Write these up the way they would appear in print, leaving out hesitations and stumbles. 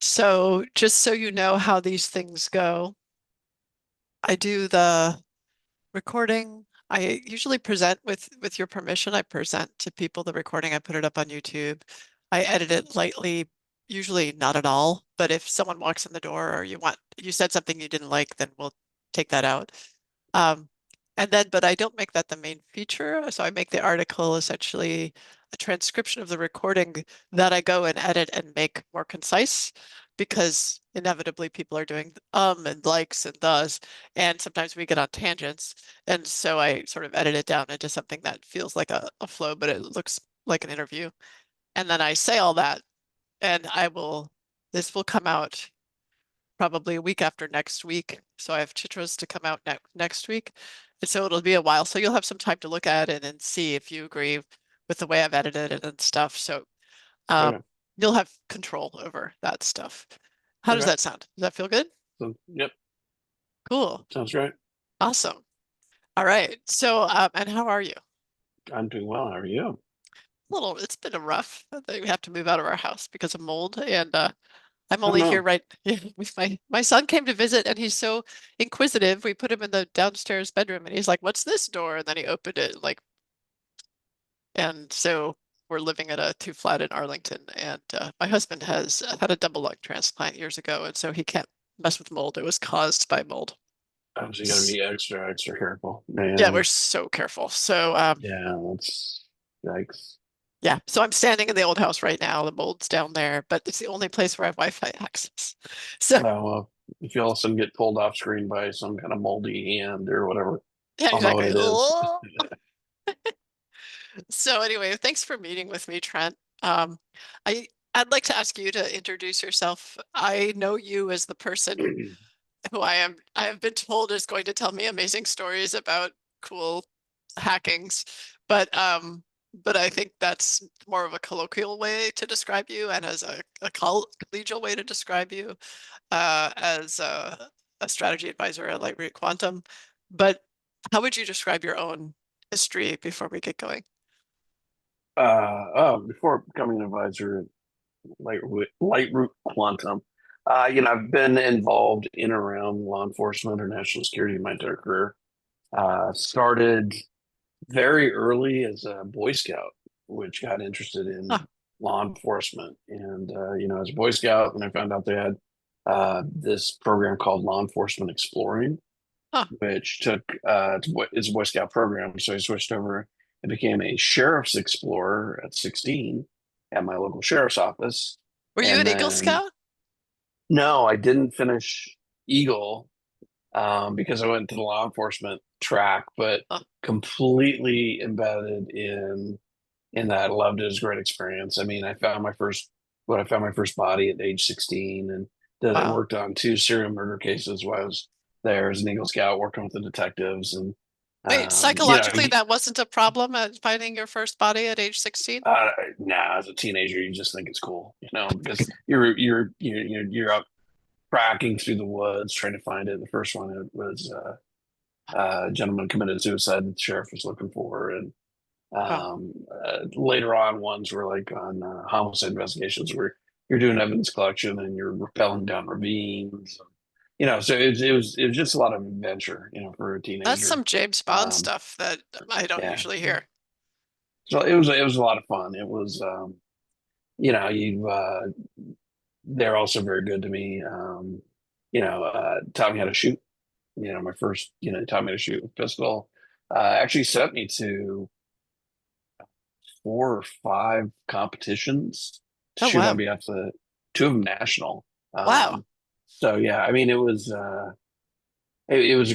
So just so you know how these things go, I do the recording. I usually present with your permission. I present to people the recording. I put it up on YouTube. I edit it lightly, usually not at all. But if someone walks in the door or you said something you didn't like, then we'll take that out. Um, but I don't make that the main feature. So I make the article essentially a transcription of the recording that I go and edit and make more concise because inevitably people are doing and likes and does, and sometimes we get on tangents. And so I sort of edit it down into something that feels like a flow, but it looks like an interview. And then I say all that, and this will come out probably a week after next week. So I have Chitras to come out next week. And so it'll be a while. So you'll have some time to look at it and see if you agree with the way I've edited it and stuff. So Okay. you'll have control over that stuff. How does Okay. that sound? Does that feel good? So, yep. Cool. Sounds great. Awesome. All right. So, and how are you? I'm doing well. How are you? It's been a rough. We have to move out of our house because of mold, and I'm Oh only here no. right with my son came to visit, and he's so inquisitive. We put him in the downstairs bedroom, and he's like, "What's this door?" And then he opened it, and so we're living at a two flat in Arlington, and my husband has had a double lung transplant years ago, and so he can't mess with mold. It was caused by mold. Obviously, got to S- be extra careful, Yeah, we're man. so careful. So Yeah, that's yikes. yeah, so I'm standing in the old house right now. The mold's down there, but it's the only place where I have Wi-Fi access. So Well, if you all of a sudden get pulled off screen by some kind of moldy hand or whatever, yeah, I'll know what exactly. it is. So anyway, thanks for meeting with me, Trent. Um, I'd like to ask you to introduce yourself. I know you as the person who I have been told is going to tell me amazing stories about cool hackings, but but I think that's more of a colloquial way to describe you and as a collegial way to describe you as a strategy advisor at Lightweight Quantum. But how would you describe your own history before we get going? Before becoming an advisor at Lightroot Quantum, I've been involved in and around law enforcement or national security my entire career. Started very early as a Boy Scout, which got interested in Huh, law enforcement. And, as a Boy Scout, when I found out they had this program called Law Enforcement Exploring, huh. which it's a Boy Scout program. So I switched over and became a Sheriff's Explorer at 16 at my local sheriff's office. Were you And an Eagle then, Scout? no, I didn't finish Eagle because I went to the law enforcement track, but Huh, completely embedded in that. I loved it. It was a great experience. I mean, I found my first body at age 16 and wow. worked on two serial murder cases while I was there as an Eagle Scout working with the detectives. And, Wait, psychologically, that wasn't a problem at finding your first body at age 16? now as a teenager, you just think it's cool, because you're out tracking through the woods trying to find it. The first one it was a gentleman committed suicide the sheriff was looking for. And Wow. later on, ones were like on homicide investigations where you're doing evidence collection and you're rappelling down ravines. So it was just a lot of adventure, for a That's teenager. some James Bond Um, stuff that I don't yeah, usually hear. so it was a lot of fun. It was you they're also very good to me. Taught me how to shoot. My first, taught me to shoot with pistol. Actually sent me to four or five competitions to Oh, shoot on wow. behalf of the two of them national. Wow. So yeah, I mean, it was a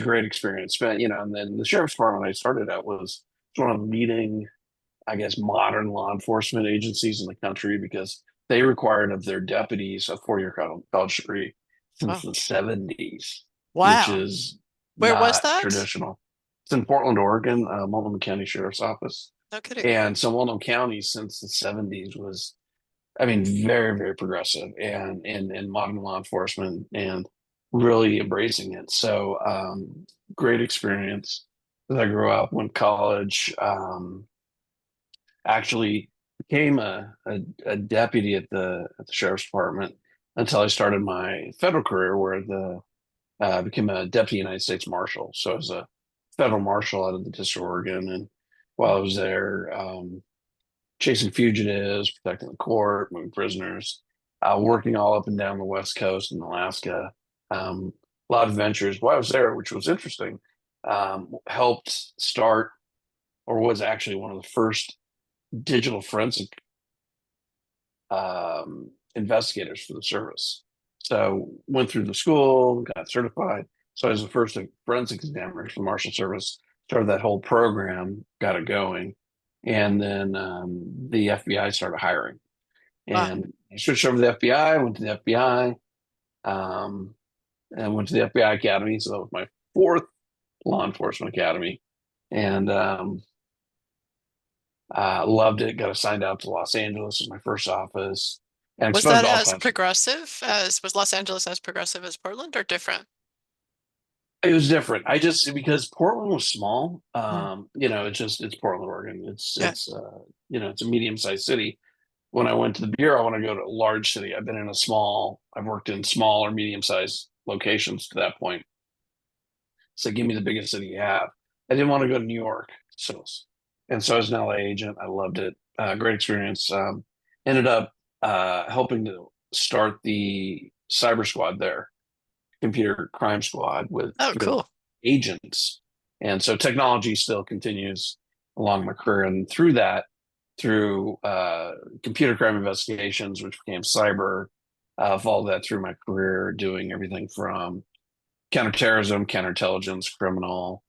great experience. But and then the sheriff's department I started at was one of the leading, I guess, modern law enforcement agencies in the country because they required of their deputies a 4-year college degree since Wow. the 70s, which Wow. is Where was not that? traditional. It's in Portland, Oregon, Multnomah County Sheriff's Office. No kidding. And so Multnomah County since the 70s was, I mean, very, very progressive and in modern law enforcement and really embracing it. So great experience as I grew up, went to college, actually became a deputy at the sheriff's department until I started my federal career, where I became a deputy United States Marshal. So I was a federal marshal out of the District of Oregon, and while I was there, chasing fugitives, protecting the court, moving prisoners, working all up and down the West Coast in Alaska. A lot of adventures while I was there, which was interesting. Helped start, or was actually one of the first digital forensic investigators for the service. So went through the school, got certified. So I was the first forensic examiner for the Marshal Service. Started that whole program, got it going, and then the FBI started hiring. Wow. And I switched over to the FBI. Went to the FBI, and went to the FBI Academy. So that was my fourth law enforcement academy, and loved it. Got assigned out to Los Angeles as my first office, and Was exposed that to all as types of. progressive as was Los Angeles as progressive as Portland or different? It was different. I just because Portland was small. Mm. It's Portland, Oregon. Yeah. It's a medium-sized city. When I went to the bureau, I want to go to a large city. I've worked in small or medium-sized locations to that point. So give me the biggest city you have. I didn't want to go to New York. So I was an LA agent. I loved it. Great experience. Ended up helping to start the cyber squad there, computer crime squad Oh, with cool. agents. And so technology still continues along my career. And through computer crime investigations, which became cyber, followed that through my career, doing everything from counterterrorism, counterintelligence, criminal,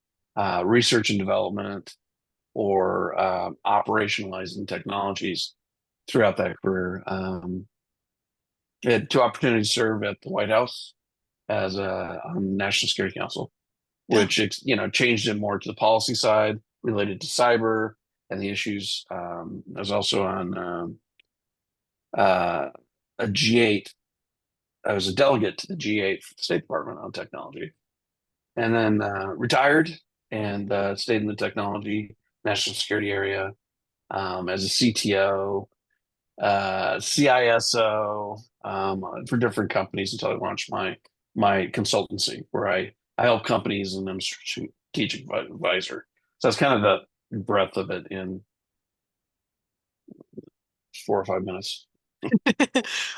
research and development, or operationalizing technologies throughout that career. I had two opportunities to serve at the White House as on National Security Council, Yeah. which changed it more to the policy side related to cyber and the issues. I was also on uh, a G8. I was a delegate to the G8 for the State Department on technology, and then retired and stayed in the technology national security area as a CTO, CISO for different companies until I launched my consultancy, where I help companies and I'm strategic advisor. So that's kind of the breadth of it in 4 or 5 minutes.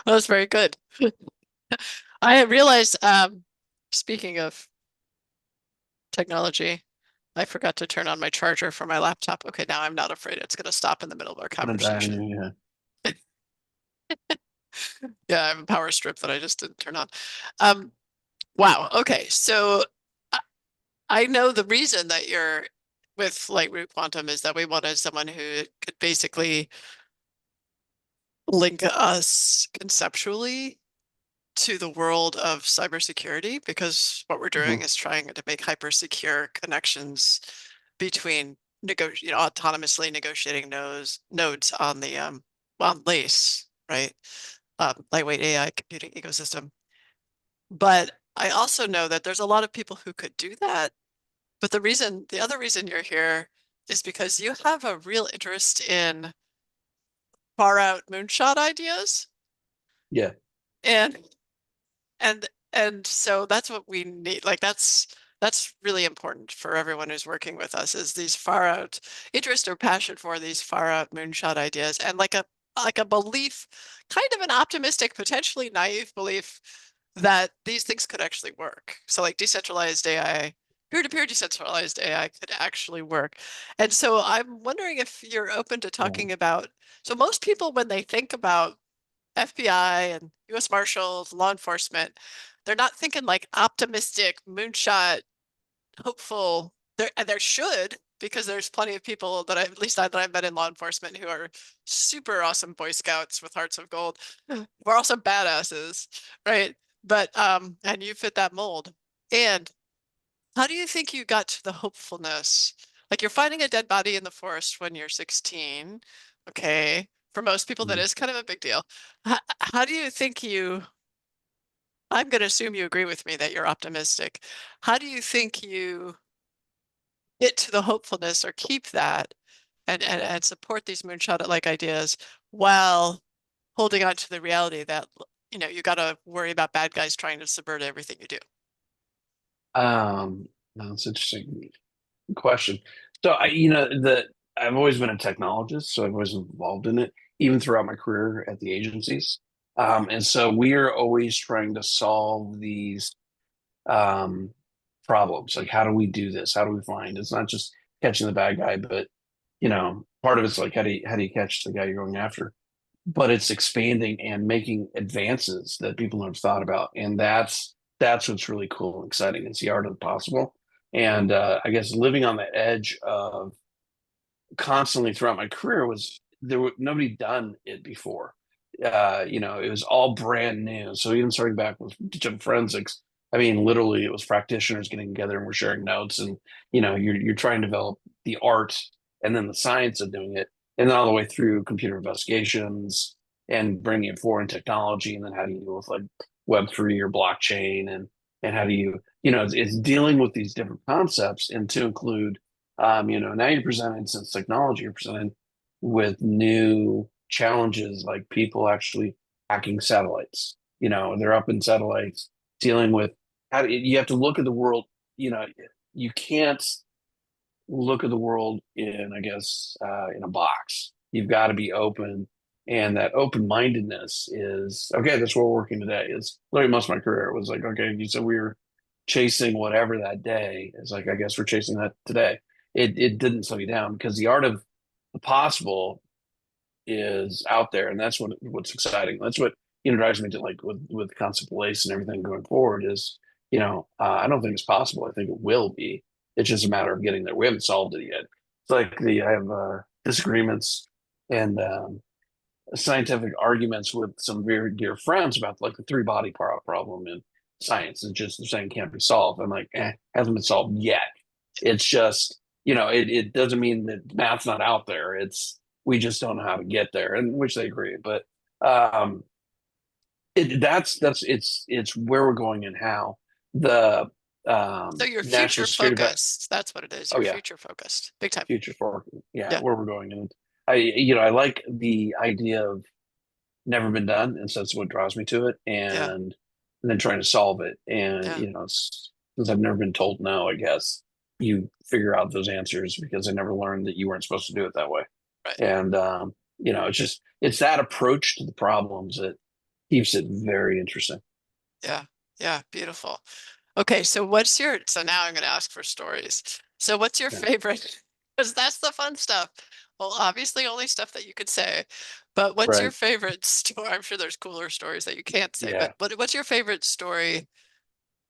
That's very good. I realized, speaking of technology, I forgot to turn on my charger for my laptop. Okay, now I'm not afraid it's going to stop in the middle of our Gonna die on conversation. you, yeah. Yeah, I have a power strip that I just didn't turn on. Um, wow. Okay, so I, I know the reason that you're with Lightroot Quantum is that we wanted someone who could basically link us conceptually to the world of cybersecurity, because what we're doing Mhm. is trying to make hyper secure connections between autonomously negotiating nodes on the on LACE, right? Lightweight AI computing ecosystem. But I also know that there's a lot of people who could do that. But the other reason you're here is because you have a real interest in far out moonshot ideas. Yeah. And and so that's what we need. Like that's really important for everyone who's working with us, is these far out interest or passion for these far out moonshot ideas, and like a belief, kind of an optimistic, potentially naive belief that these things could actually work. So like decentralized AI, peer-to-peer decentralized AI could actually work. And so I'm wondering if you're open to Yeah. talking about, so most people when they think about FBI and US Marshals, law enforcement, they're not thinking like optimistic, moonshot, hopeful. There should, because there's plenty of people that at least that I've met in law enforcement who are super awesome Boy Scouts with hearts of gold. We're also badasses, right? But and you fit that mold. And how do you think you got to the hopefulness? Like you're finding a dead body in the forest when you're 16. Okay. For most people, that Mhm. is kind of a big deal. How do you think I'm going to assume you agree with me that you're optimistic. How do you think you get to the hopefulness or keep that and support these moonshot like ideas while holding on to the reality that you got to worry about bad guys trying to subvert everything you do. No, it's interesting question. So I've always been a technologist, so I've always been involved in it, even throughout my career at the agencies. And so we are always trying to solve these um, problems. Like, how do we do this? How do we find? It's not just catching the bad guy, but part of it's like how do you catch the guy you're going after? But it's expanding and making advances that people have thought about, and that's what's really cool and exciting. It's the art of the possible, and I guess living on the edge of constantly throughout my career was there were nobody done it before. It was all brand new. So even starting back with digital forensics, I mean, literally, it was practitioners getting together and we're sharing notes, and you're trying to develop the art and then the science of doing it, and then all the way through computer investigations and bringing it forward in technology, and then how do you deal with like Web3 or blockchain, and how do it's dealing with these different concepts, and to include now you're presented, since technology, you're presented with new challenges like people actually hacking satellites. They're up in satellites dealing with you have to look at the world. You can't look at the world in, I guess, in a box. You've got to be open. And that open-mindedness is okay. That's what we're working today. Is literally most of my career. It was like, okay, you said we were chasing whatever that day. It's like, I guess we're chasing that today. It didn't slow you down because the art of the possible is out there, and that's what's exciting. That's what drives me to like with concept lace and everything going forward is I don't think it's possible. I think it will be. It's just a matter of getting there. We haven't solved it yet. It's like I have disagreements and scientific arguments with some very dear friends about like the three body problem in science. It's just saying it can't be solved. I'm like, hasn't been solved yet. It's just, it doesn't mean that math's not out there. It's we just don't know how to get there, and which they agree. But um, it's where we're going and how the So you're national future security. focused. That's what it is. Oh You're yeah, future focused. Big time. future for yeah, Yeah. where we're going, and I like the idea of never been done, and so that's what draws me to it, Yeah. and then trying to solve it. And Yeah. since I've never been told no, I guess you figure out those answers because I never learned that you weren't supposed to do it that way. Right. And it's that approach to the problems that keeps it very interesting. Yeah. Yeah. Beautiful. Okay. So now I'm going to ask for stories. So what's your Yeah, favorite? Because that's the fun stuff. Well, obviously only stuff that you could say, but what's your right. favorite story? I'm sure there's cooler stories that you can't say, but Yeah. what's your favorite story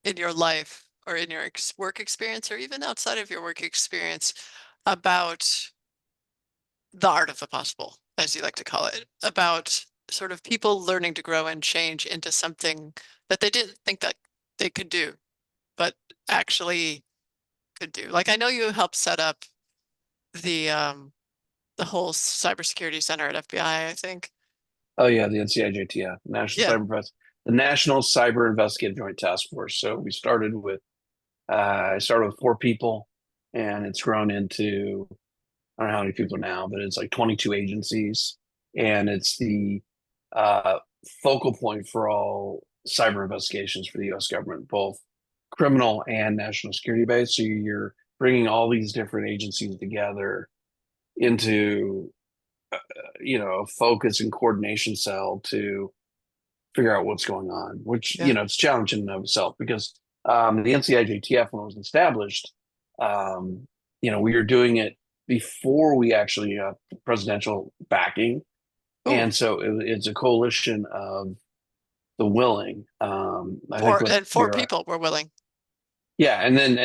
in your life or in your work experience or even outside of your work experience about the art of the possible, as you like to call it, about sort of people learning to grow and change into something that they didn't think that they could do, but actually could do. Like I know you helped set up the whole cybersecurity center at FBI, I think. Oh yeah, the NCIJTF, National Yeah. Cyber Invest, the National Cyber Investigative Joint Task Force. So I started with 4 people, and it's grown into I don't know how many people now, but it's like 22 agencies, and it's the uh, focal point for all cyber investigations for the U.S. government, both criminal and national security based. So you're bringing all these different agencies together into a focus and coordination cell to figure out what's going on, which Yeah. it's challenging in and of itself because the NCIJTF, when it was established, um, we were doing it before we actually got presidential backing, Oh, and so it's a coalition of the willing. I think what four you're people were willing. yeah, and then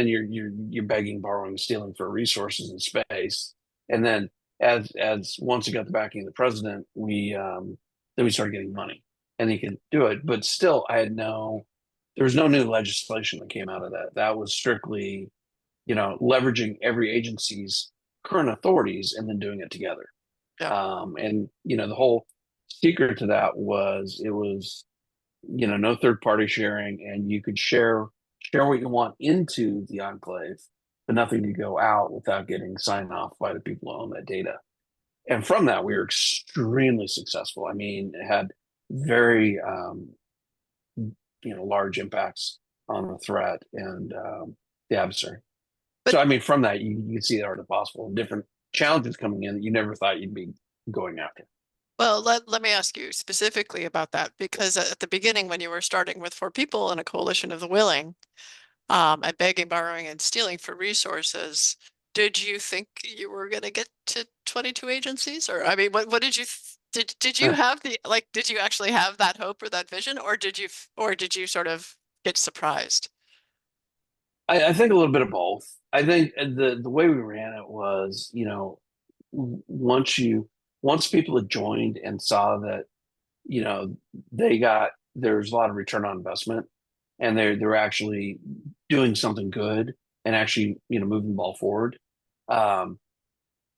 you're begging, borrowing, stealing for resources and space, and then as once you got the backing of the president, we then we started getting money, and he could do it. But still, there was no new legislation that came out of that. That was strictly leveraging every agency's current authorities and then doing it together. Yeah. And the whole secret to that was it was no third party sharing, and you could share what you want into the enclave, but nothing to go out without getting signed off by the people who own that data. And from that, we were extremely successful. I mean, it had very large impacts on the threat and the adversary. But So I mean, from that you can see the art of possible and different challenges coming in that you never thought you'd be going after. well, let me ask you specifically about that, because at the beginning, when you were starting with 4 people in a coalition of the willing, and begging, borrowing, and stealing for resources, did you think you were going to get to 22 agencies? Or, I mean, what did you did you have the like? Did you actually have that hope or that vision, or did you sort of get surprised? I think a little bit of both. I think the way we ran it was, once people had joined and saw that, you know, there's a lot of return on investment and they're actually doing something good and actually, moving the ball forward. Um,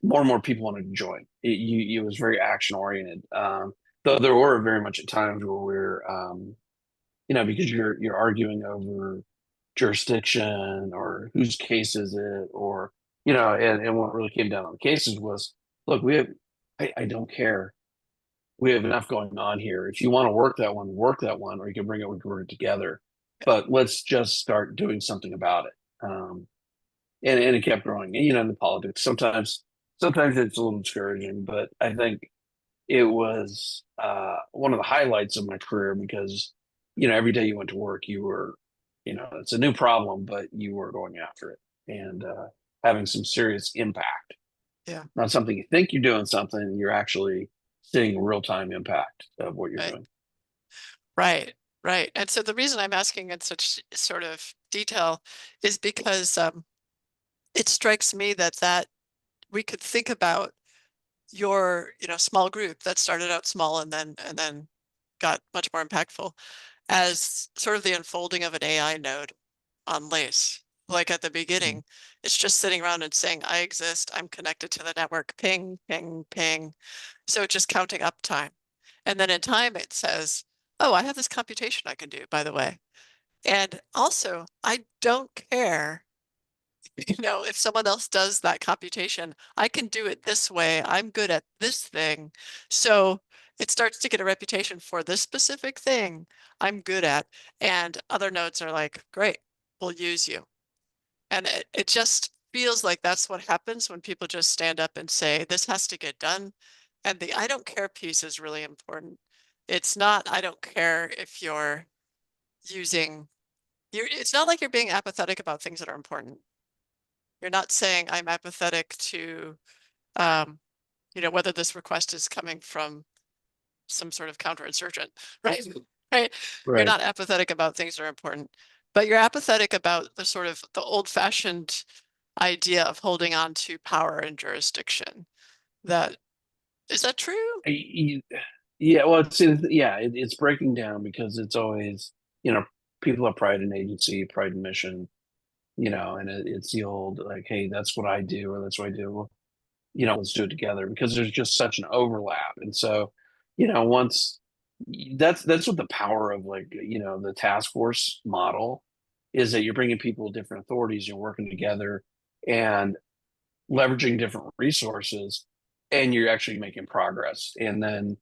More and more people wanted to join. It was very action oriented. Though there were very much at times where because you're arguing over jurisdiction or whose case is it, or and what really came down on the cases was, look, I don't care. We have enough going on here. If you want to work that one, or you can bring it, we can work it together. But let's just start doing something about it. And it kept growing. And, in the politics, sometimes it's a little discouraging, but I think it was one of the highlights of my career because, every day you went to work, you were, it's a new problem, but you were going after it and having some serious impact. Yeah, Not something you think you're doing something, you're actually seeing real time impact of what you're right, doing. right, right. And so the reason I'm asking in such sort of detail is because it strikes me that we could think about your, small group that started out small and then got much more impactful as sort of the unfolding of an AI node on Lace. Like at the beginning, it's just sitting around and saying, I exist, I'm connected to the network, ping, ping, ping. So it's just counting up time. And then in time, it says, oh, I have this computation I can do, by the way. And also, I don't care, if someone else does that computation, I can do it this way. I'm good at this thing. So it starts to get a reputation for this specific thing I'm good at. And other nodes are like, great, we'll use you. And it just feels like that's what happens when people just stand up and say, this has to get done. And the I don't care piece is really important. It's not, I don't care if you're using, it's not like you're being apathetic about things that are important. You're not saying I'm apathetic to, um, whether this request is coming from some sort of counterinsurgent, right? Right. You're Right. not apathetic about things that are important, but you're apathetic about the sort of the old-fashioned idea of holding on to power and jurisdiction. That is that true? Yeah, well, it's breaking down because it's always, people have pride in agency, pride in mission, and it's the old like, hey, that's what I do, or that's what I do. Well, let's do it together because there's just such an overlap. And so, once that's what the power of like, the task force model is, that you're bringing people with different authorities, you're working together and leveraging different resources, and you're actually making progress. And then,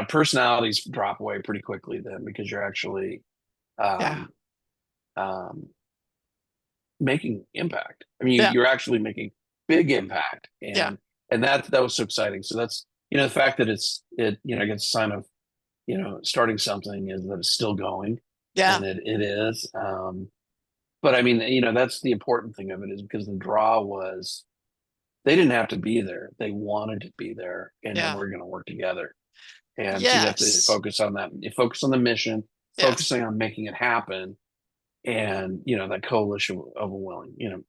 personalities drop away pretty quickly then because you're actually Yeah. um, um, making impact. I mean, Yeah. you're actually making big impact, Yeah. and that was so exciting. So that's, the fact that I guess a sign of, starting something is that it's still going, Yeah. and it is. But I mean, that's the important thing of it, is because the draw was, they didn't have to be there; they wanted to be there, and then Yeah. we're going to work together. And so you have to Yes. focus on that. You focus on the mission, Yes. focusing on making it happen, and that coalition of a willing, the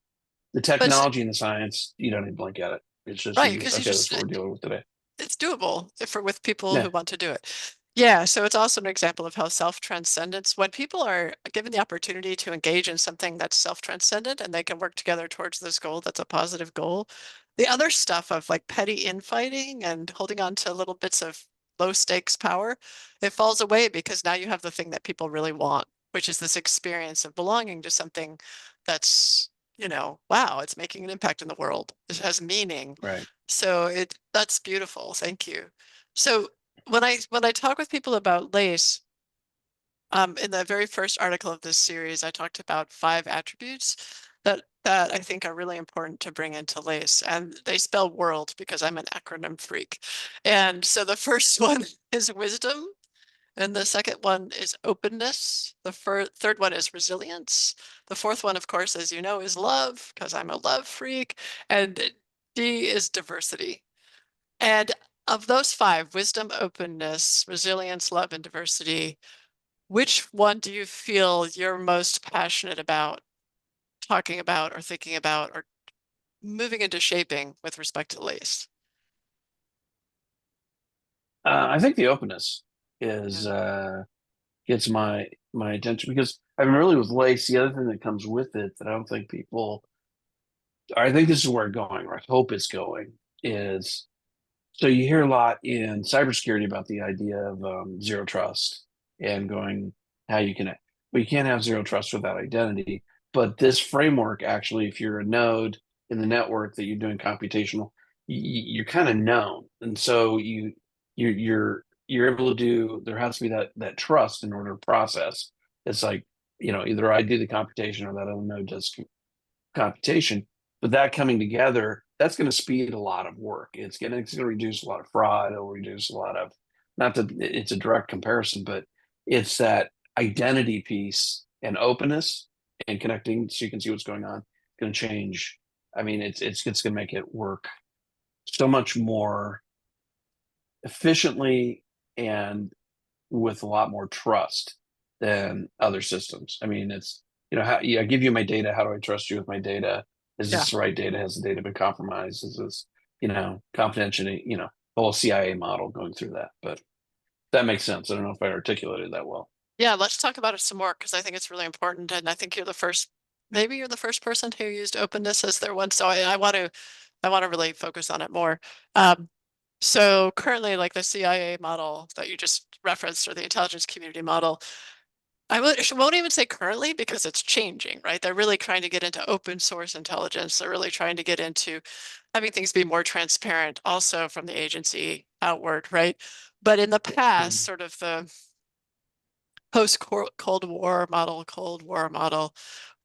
But technology and the science, you don't even blink at it. It's just, right, you because you okay, just that's what we're dealing with today. it's doable for with people who Yeah. want to do it. Yeah, so it's also an example of how self-transcendence, when people are given the opportunity to engage in something that's self-transcendent and they can work together towards this goal, that's a positive goal. The other stuff of like petty infighting and holding on to little bits of low stakes power, it falls away because now you have the thing that people really want, which is this experience of belonging to something that's, wow, it's making an impact in the world. It has meaning. Right. So that's beautiful. Thank you. So when I talk with people about lace, in the very first article of this series, I talked about 5 attributes that I think are really important to bring into lace, and they spell world because I'm an acronym freak. And so the first one is wisdom, and the second one is openness. The third one is resilience. The fourth one, of course, as you know, is love, because I'm a love freak. And D is diversity. And of those 5, wisdom, openness, resilience, love, and diversity, which one do you feel you're most passionate about talking about or thinking about or moving into shaping with respect to lace? I think the openness is Yeah. gets my attention because I mean, really with lace, the other thing that comes with it that I don't think people, I think this is where it's going, or I hope it's going, is so you hear a lot in cybersecurity about the idea of zero trust and going how you can, well, you can't have zero trust without identity. But this framework, actually, if you're a node in the network that you're doing computational, you're kind of known, and so you're able to do. There has to be that trust in order to process. It's like either I do the computation or that other node does computation, but that coming together, that's going to speed a lot of work. It's going to reduce a lot of fraud. It'll reduce a lot of, not that it's a direct comparison, but it's that identity piece and openness and connecting so you can see what's going on going to change. I mean, it's going to make it work so much more efficiently and with a lot more trust than other systems. I mean, it's how I give you my data. How do I trust you with my data? Is Yeah. this the right data? Has the data been compromised? Is this confidential? The whole CIA model going through that. But that makes sense. I don't know if I articulated that well. Yeah, let's talk about it some more because I think it's really important. And I think maybe you're the first person who used openness as their one. So I want to really focus on it more. So currently, like the CIA model that you just referenced or the intelligence community model, won't even say currently because it's changing, right? They're really trying to get into open source intelligence. They're really trying to get into having things be more transparent also from the agency outward, right? But in the past, Mhm. sort of the post Cold War model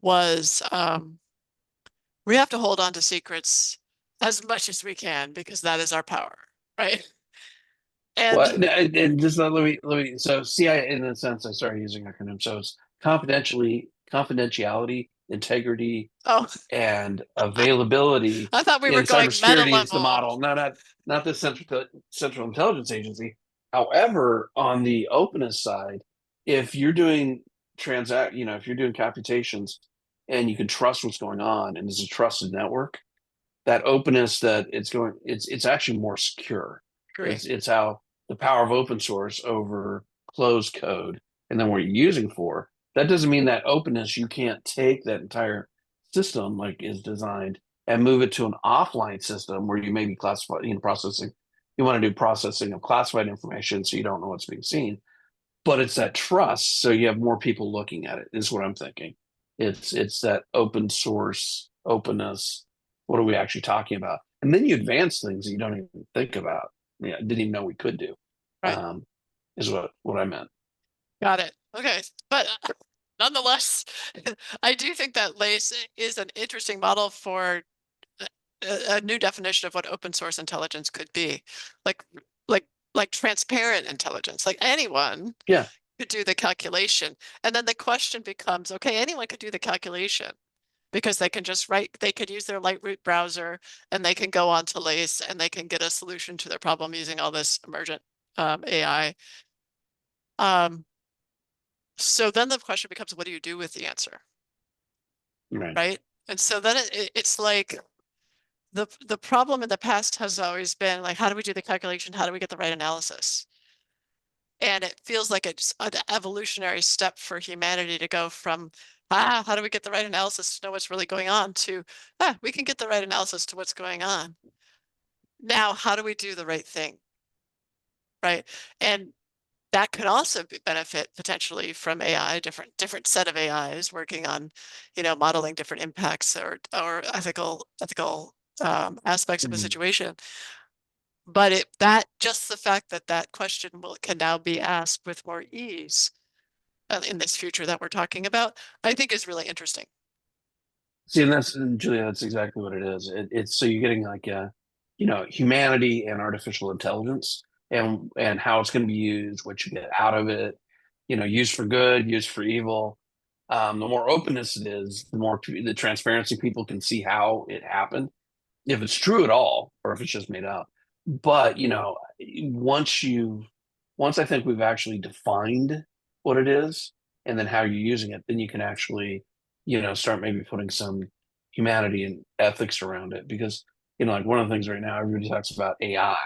was we have to hold on to secrets as much as we can because that is our power, right? Well, And and just let me. So CIA, in a sense, I started using acronyms. So it's confidentiality, integrity, oh, and availability I thought we were in going meta cybersecurity is the level. model. No, not the Central Intelligence Agency. However, on the openness side, if you're doing if you're doing computations and you can trust what's going on and it's a trusted network, that openness that it's actually more secure. Agree. It's how the power of open source over closed code and then what you're using for. That doesn't mean that openness you can't take that entire system like is designed and move it to an offline system where you may be processing. You want to do processing of classified information so you don't know what's being seen, but it's that trust so you have more people looking at it is what I'm thinking. It's that open source openness. What are we actually talking about? And then you advance things that you don't even think about. Yeah, didn't even know we could do. Right. um is what I meant. Got it. Okay. But nonetheless, I do think that LACE is an interesting model for a new definition of what open source intelligence could be. Like, like, like transparent intelligence. Like anyone Yeah. could do the calculation. And then the question becomes, okay, anyone could do the calculation because they can just they could use their Lightroot browser and they can go on to LACE and they can get a solution to their problem using all this emergent AI. Um, so then the question becomes, what do you do with the answer, Right. right? And so then it's like the problem in the past has always been like, how do we do the calculation? How do we get the right analysis? And it feels like it's an evolutionary step for humanity to go from, how do we get the right analysis to know what's really going on to, we can get the right analysis to what's going on. Now, how do we do the right thing? Right. And that could also benefit potentially from AI, different set of AIs working on, modeling different impacts or ethical aspects of a Mhm. situation. But that just the fact that that question can now be asked with more ease in this future that we're talking about, I think is really interesting. See, and Julia, that's exactly what it is. It's so you're getting like humanity and artificial intelligence, and how it's going to be used, what you get out of it, used for good, used for evil. The more openness it is, the more the transparency people can see how it happened, if it's true at all, or if it's just made up. But once you, once I think we've actually defined what it is, and then how you're using it, then you can actually, start maybe putting some humanity and ethics around it. Because like one of the things right now, everybody talks about AI,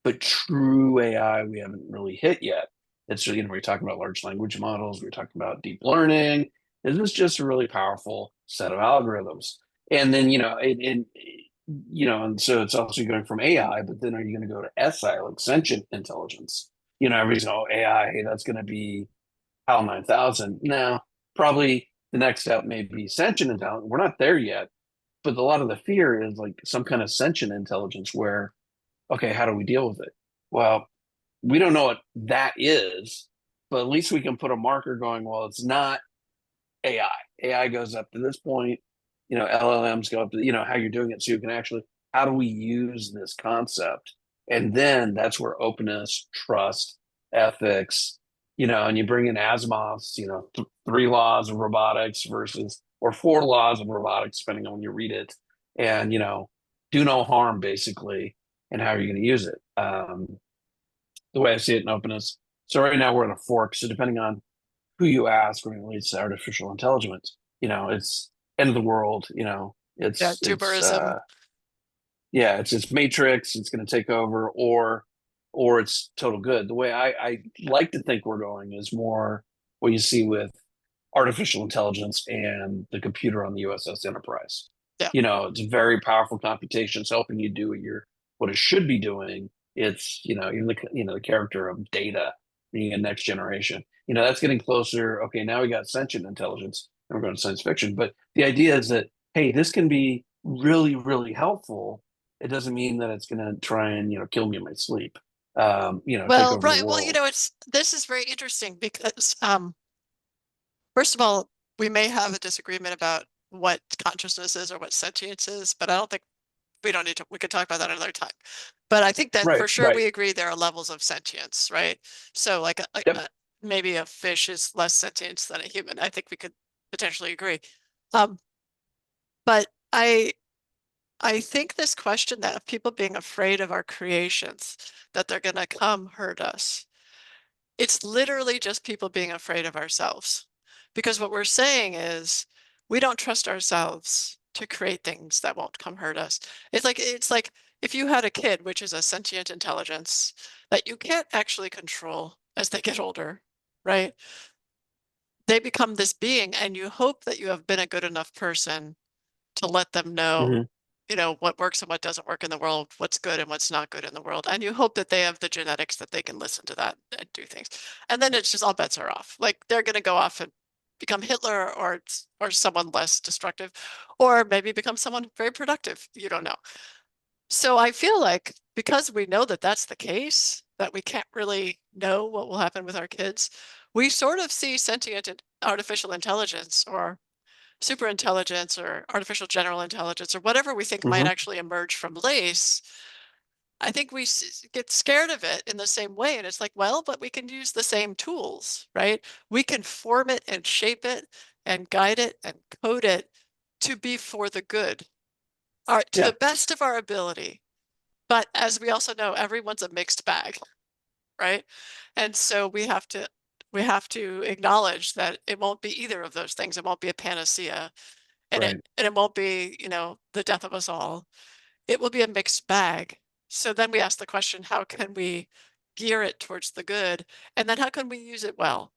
but true AI we haven't really hit yet. It's we're talking about large language models, we're talking about deep learning. This is just a really powerful set of algorithms. And then and so it's also going from AI, but then are you going to go to SI, like sentient intelligence? Everybody's oh AI, hey, that's going to be HAL 9000. No, probably the next step may be sentient intelligence. We're not there yet, but a lot of the fear is like some kind of sentient intelligence where, okay, how do we deal with it? Well, we don't know what that is, but at least we can put a marker going, well, it's not AI. AI goes up to this point, LLMs go up to, how you're doing it. So you can actually, how do we use this concept? And then that's where openness, trust, ethics, and you bring in Asimov's, three laws of robotics versus, or four laws of robotics, depending on when you read it. And, do no harm, basically, and how are you going to use it? The way I see it in openness. So right now we're at a fork. So depending on who you ask when it relates to artificial intelligence, it's end of the world. Yeah, It's tuberism. yeah, it's Matrix. It's going to take over, or it's total good. The way I like to think we're going is more what you see with artificial intelligence and the computer on the USS Enterprise. Yeah. It's very powerful computation. It's helping you do what it should be doing. It's even the character of Data being a next generation. That's getting closer. Okay, now we got sentient intelligence, and we're going to science fiction. But the idea is that hey, this can be really really helpful. It doesn't mean that it's going to try and kill me in my sleep. Take Well, over the right. Well, world. this is very interesting because first of all, we may have a disagreement about what consciousness is or what sentience is, but I don't think we don't need to, we could talk about that another time. But I think that Right, for sure right. we agree there are levels of sentience, right? So like Yep. maybe a fish is less sentient than a human. I think we could potentially agree. Um, but I think this question that of people being afraid of our creations, that they're going to come hurt us, it's literally just people being afraid of ourselves. Because what we're saying is we don't trust ourselves to create things that won't come hurt us. It's like if you had a kid, which is a sentient intelligence that you can't actually control as they get older, right? They become this being, and you hope that you have been a good enough person to let them know, Hmm. what works and what doesn't work in the world, what's good and what's not good in the world. And you hope that they have the genetics that they can listen to that and do things. And then it's just all bets are off. Like they're going to go off and become Hitler or someone less destructive, or maybe become someone very productive. You don't know. So I feel like because we know that that's the case, that we can't really know what will happen with our kids, we sort of see sentient artificial intelligence or super intelligence or artificial general intelligence or whatever we think might Hmm. actually emerge from LACE. I think we get scared of it in the same way. And it's like, well, but we can use the same tools, right? We can form it and shape it and guide it and code it to be for the good, to the Yeah. best of our ability. But as we also know, everyone's a mixed bag, right? And so we have to acknowledge that it won't be either of those things. It won't be a panacea, and it Right. and it won't be, the death of us all. It will be a mixed bag. So then we ask the question, how can we gear it towards the good? And then how can we use it well?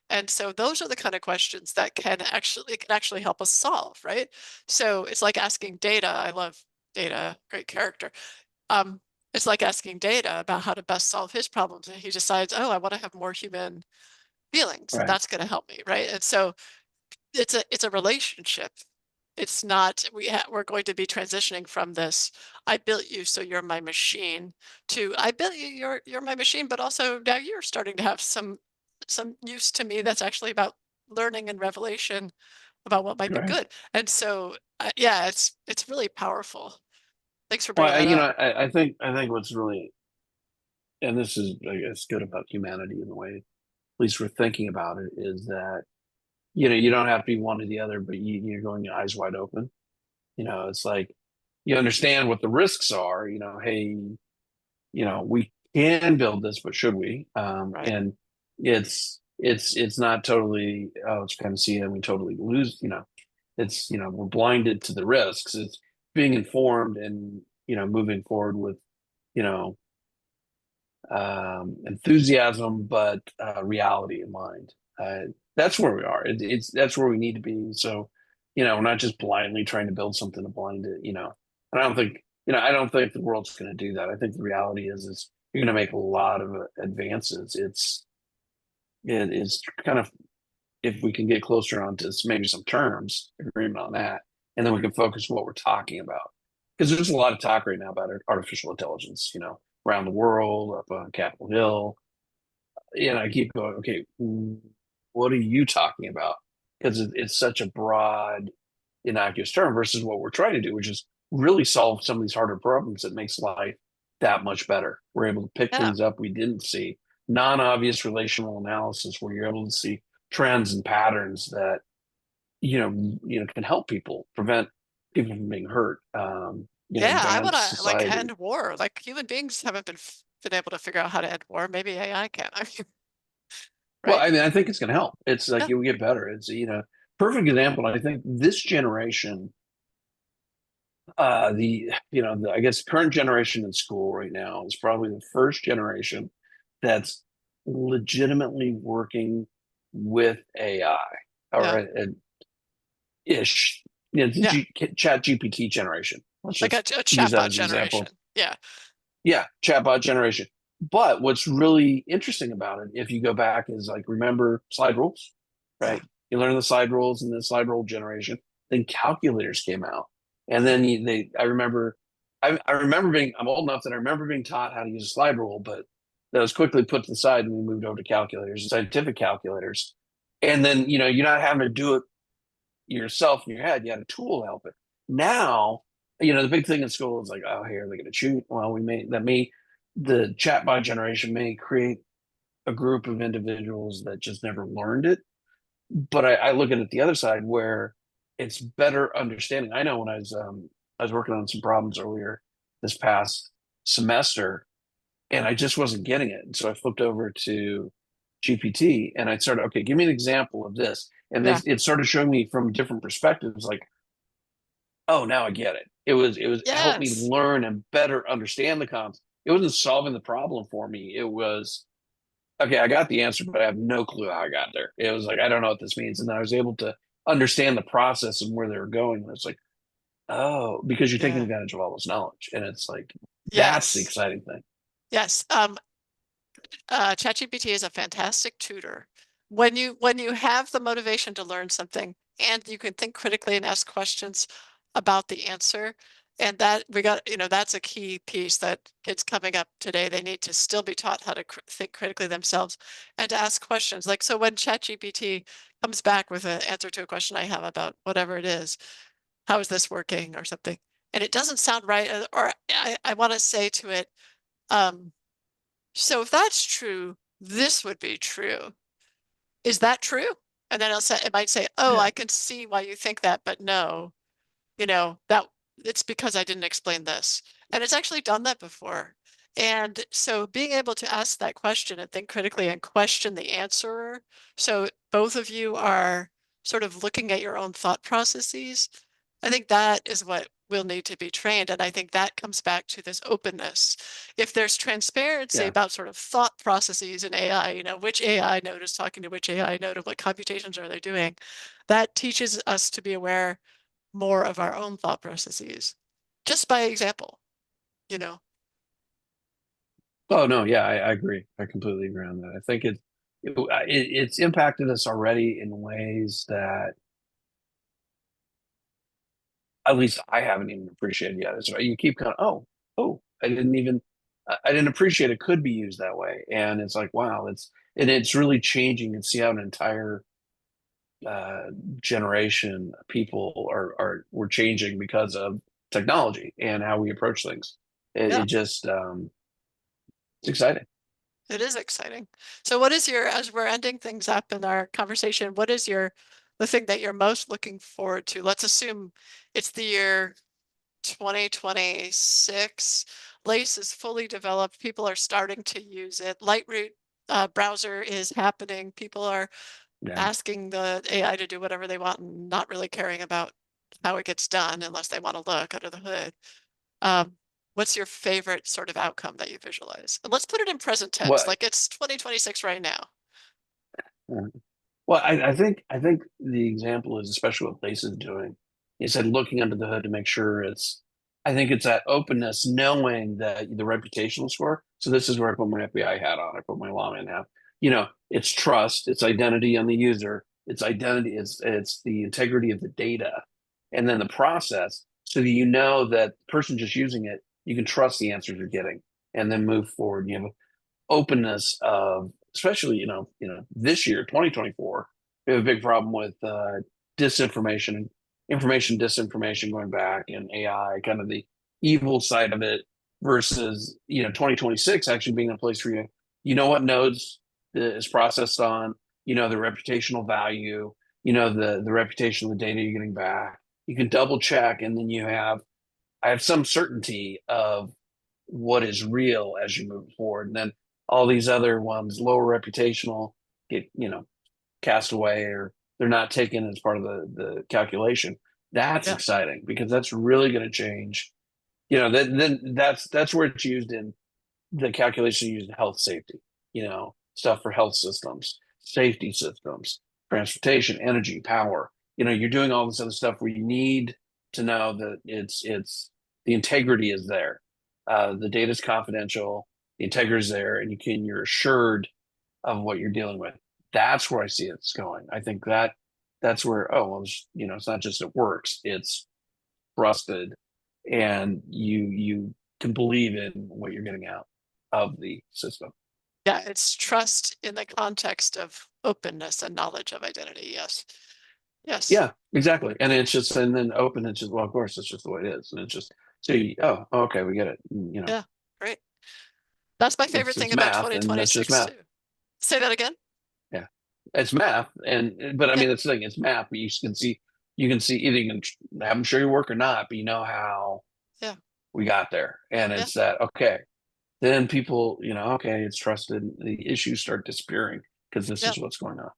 And so those are the kind of questions that can actually help us solve, right? So it's like asking Data. I love Data, great character. Um, it's like asking Data about how to best solve his problems. And he decides, oh, I want to have more human feelings, and Right. that's going to help me, right? And so it's a relationship. it's not, we're going to be transitioning from this, I built you, so you're my machine, to I built you, you're my machine, but also now you're starting to have some use to me that's actually about learning and revelation about what might be Right. good. And so, yeah, it's really powerful. Thanks for Well, bringing that up. I think what's really, and this is, I guess, good about humanity in the way, at least we're thinking about it, is that, you don't have to be one or the other, but you're going your eyes wide open. It's like you understand what the risks are. Hey, we can build this, but should we? Right. And it's not totally, oh, it's kind of see and we totally lose. It's we're blinded to the risks. It's being informed and moving forward with you know enthusiasm, but reality in mind. That's where we are. That's where we need to be. So, we're not just blindly trying to build something to blind it. And I don't think the world's going to do that. I think the reality is you're going to make a lot of advances. It is kind of if we can get closer onto maybe some terms agreement on that, and then we can focus on what we're talking about. Because there's a lot of talk right now about artificial intelligence, around the world, up on Capitol Hill. I keep going, okay, what are you talking about? Because it's such a broad, innocuous term versus what we're trying to do, which is really solve some of these harder problems that makes life that much better. We're able to pick Yeah. things up we didn't see, non-obvious relational analysis where you're able to see trends and patterns that can help people prevent people from being hurt. Yeah, I want Advance to like society. end war. Like human beings haven't been able to figure out how to end war. Maybe AI can. I mean, Well, right? I mean, I think it's going to help. It's like Yeah. it will get better. It's perfect example. I think this generation, I guess current generation in school right now is probably the first generation that's legitimately working with AI or Yeah. ish. The Yeah. Chat GPT generation. Let's Like a, just a use that chatbot as an example. generation. Yeah. Yeah, chatbot generation. But what's really interesting about it, if you go back, is like remember slide rules, Yeah. right? You learn the slide rules in the slide rule generation. Then calculators came out, and then I remember, I remember being. I'm old enough that I remember being taught how to use a slide rule, but that was quickly put to the side, and we moved over to calculators, scientific calculators, and then you're not having to do it yourself in your head. You had a tool to help it. Now, the big thing in school is like, oh, here they're going to cheat. Well, the chatbot generation may create a group of individuals that just never learned it. But I look at it the other side where it's better understanding. I know when I was working on some problems earlier this past semester, and I just wasn't getting it. And so I flipped over to GPT and I started, okay, give me an example of this. And Yeah. it started showing me from different perspectives, like, oh, now I get it. It was helped me Yes. learn and better understand the concept. It wasn't solving the problem for me. It was, okay, I got the answer, but I have no clue how I got there. It was like, I don't know what this means. And then I was able to understand the process and where they were going. And it's like, oh, because you're taking Yeah. advantage of all this knowledge. And it's like, that's the Yes. exciting thing. Yes. ChatGPT is a fantastic tutor. When you have the motivation to learn something and you can think critically and ask questions about the answer, and that we got, that's a key piece that kids coming up today, they need to still be taught how to think critically themselves and to ask questions. Like, so when ChatGPT comes back with an answer to a question I have about whatever it is, how is this working or something, and it doesn't sound right, or I want to say to it, um, so if that's true, this would be true. Is that true? And then it might say, oh, Yeah. I can see why you think that, but no, that it's because I didn't explain this. And it's actually done that before. And so being able to ask that question and think critically and question the answerer. So both of you are sort of looking at your own thought processes. I think that is what will need to be trained. And I think that comes back to this openness. If there's transparency Yeah. about sort of thought processes in AI, which AI node is talking to which AI node of what computations are they doing, that teaches us to be aware more of our own thought processes, just by example, you know? Oh no, yeah, I agree. I completely agree on that. I think it's impacted us already in ways that at least I haven't even appreciated yet. So you keep kind of, I didn't appreciate it could be used that way. And it's like, wow, it's really changing and see how an entire uh, generation of people we're changing because of technology and how we approach things. Yeah, It just, it's exciting. it is exciting. So what is your, as we're ending things up in our conversation, what is the thing that you're most looking forward to? Let's assume it's the year 2026. Lace is fully developed. People are starting to use it. Lightroot browser is happening. People are Yeah. asking the AI to do whatever they want and not really caring about how it gets done unless they want to look under the hood. Um, what's your favorite sort of outcome that you visualize? And let's put it in present tense, What? like it's 2026 right now. Well, I think the example is especially what Lace is doing. He said looking under the hood to make sure I think it's that openness, knowing that the reputational score. So this is where I put my FBI hat on, I put my lawman hat. It's trust, it's identity on the user, it's identity, it's the integrity of the data, and then the process, so that you know that the person just using it, you can trust the answers you're getting, and then move forward. You have openness of, especially this year 2024, we have a big problem with disinformation, information disinformation going back, and AI, kind of the evil side of it, versus 2026 actually being a place where you know what nodes is processed on, the reputational value, the reputation of the data you're getting back, you can double check, and then I have some certainty of what is real as you move forward. And then all these other ones, lower reputational, get, cast away, or they're not taken as part of the calculation. That's Yeah, exciting because that's really going to change. Then that's where it's used in the calculation used in health safety, stuff for health systems, safety systems, transportation, energy, power. You're doing all this other stuff where you need to know that it's the integrity is there. The data is confidential, the integrity is there, and you're assured of what you're dealing with. That's where I see it's going. I think that's where, oh well, it's not just it works, it's trusted, and you can believe in what you're getting out of the system. yeah, it's trust in the context of openness and knowledge of identity. Yes, yes, Yeah, exactly. And it's just, and then open, it's just, well, of course, it's just the way it is. And it's just, so oh, okay, we get it. yeah, great. That's my favorite thing It's about math, and that's just 2026 math. too. Say that again? Yeah, it's math, but I Yeah, mean, that's the thing. It's math, but you can see either you can have them show your work or not, but you know how yeah, we got there, and yeah, it's that okay. Then people, okay, it's trusted. The issues start disappearing because this yeah. is what's going on.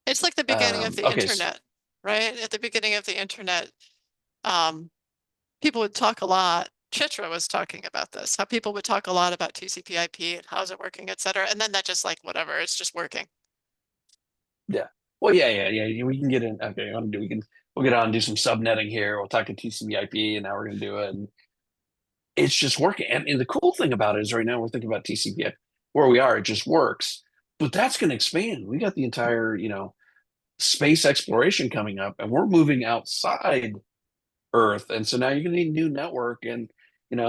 It's like the beginning of the Okay, internet, right? At the beginning of the internet, um, people would talk a lot. Chitra was talking about this, how people would talk a lot about TCP/IP and how's it working, et cetera. And then that just like whatever, it's just working. yeah. Well, yeah. We can get in. Okay, we'll get on and do some subnetting here. We'll talk to TCP/IP, and now we're going to do it, and it's just working. And the cool thing about it is, right now we're thinking about TCP/IP where we are. It just works, but that's going to expand. We got the entire space exploration coming up, and we're moving outside Earth, and so now you're going to need a new network, and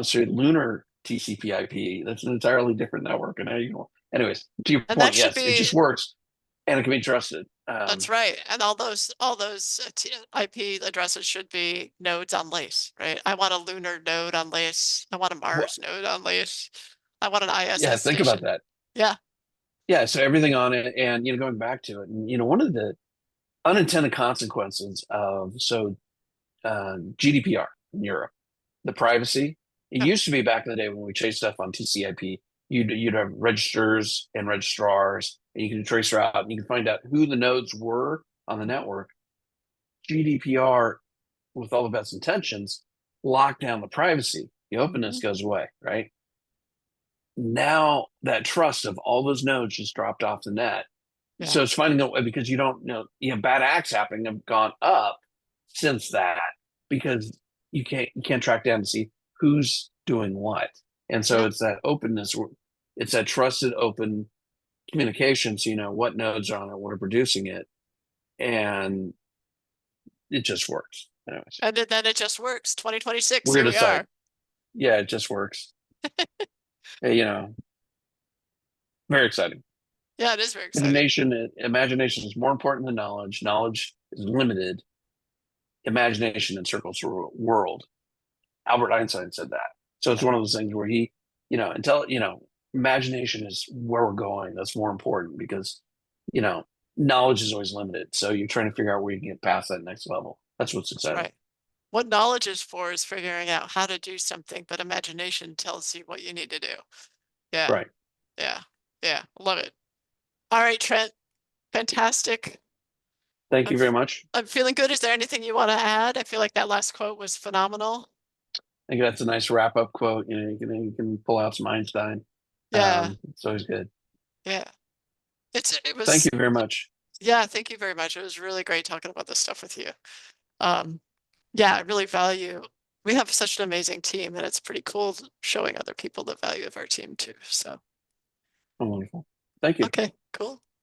so lunar TCP/IP. That's an entirely different network, and now you know. Anyways, to your And that point, should yes, it be, just works, and it can be trusted. that's right. And all those IP addresses should be nodes on Lace, right? I want a lunar node on Lace. I want a What? Mars node on Lace. I want an Yeah, ISS think about station. that. Yeah. Yeah, so everything on it, and going back to it, and one of the unintended consequences of GDPR in Europe, the privacy. It Yeah. used to be back in the day when we chased stuff on TCP, you'd have registers and registrars, and you can trace route, and you can find out who the nodes were on the network. GDPR, with all the best intentions, locked down the privacy. The openness Mhm. goes away, right? Now that trust of all those nodes just dropped off the net. Yeah. So it's finding a way, because you have bad acts happening have gone up since that, because you can't track down to see who's doing what. And so Yeah. it's that openness, it's that trusted open communication, so you know what nodes are on it, what are producing it, and it just works. Anyways, And then it just works. 2026, we're here gonna we decide. are. Yeah, it just works. You know, very exciting. Yeah, it is very exciting. Imagination is more important than knowledge. Knowledge is limited. Imagination encircles the world. Albert Einstein said that. So it's Yeah, one of those things where imagination is where we're going. That's more important because, you know, knowledge is always limited. So you're trying to figure out where you can get past that next level. That's what's that's exciting. right. What knowledge is for is figuring out how to do something, but imagination tells you what you need to do. Yeah, Right. yeah, yeah. Love it. All right, Trent. Fantastic. Thank I'm you very much. I'm feeling good. Is there anything you want to add? I feel like that last quote was phenomenal. I think that's a nice wrap up quote. You can pull out some Einstein. Yeah, It's always good. yeah. It Thank you was very much. yeah, thank you very much. It was really great talking about this stuff with you. Um, yeah, I really value we have such an amazing team and it's pretty cool showing other people the value of our team too. So, Oh, wonderful. Thank you. okay, cool.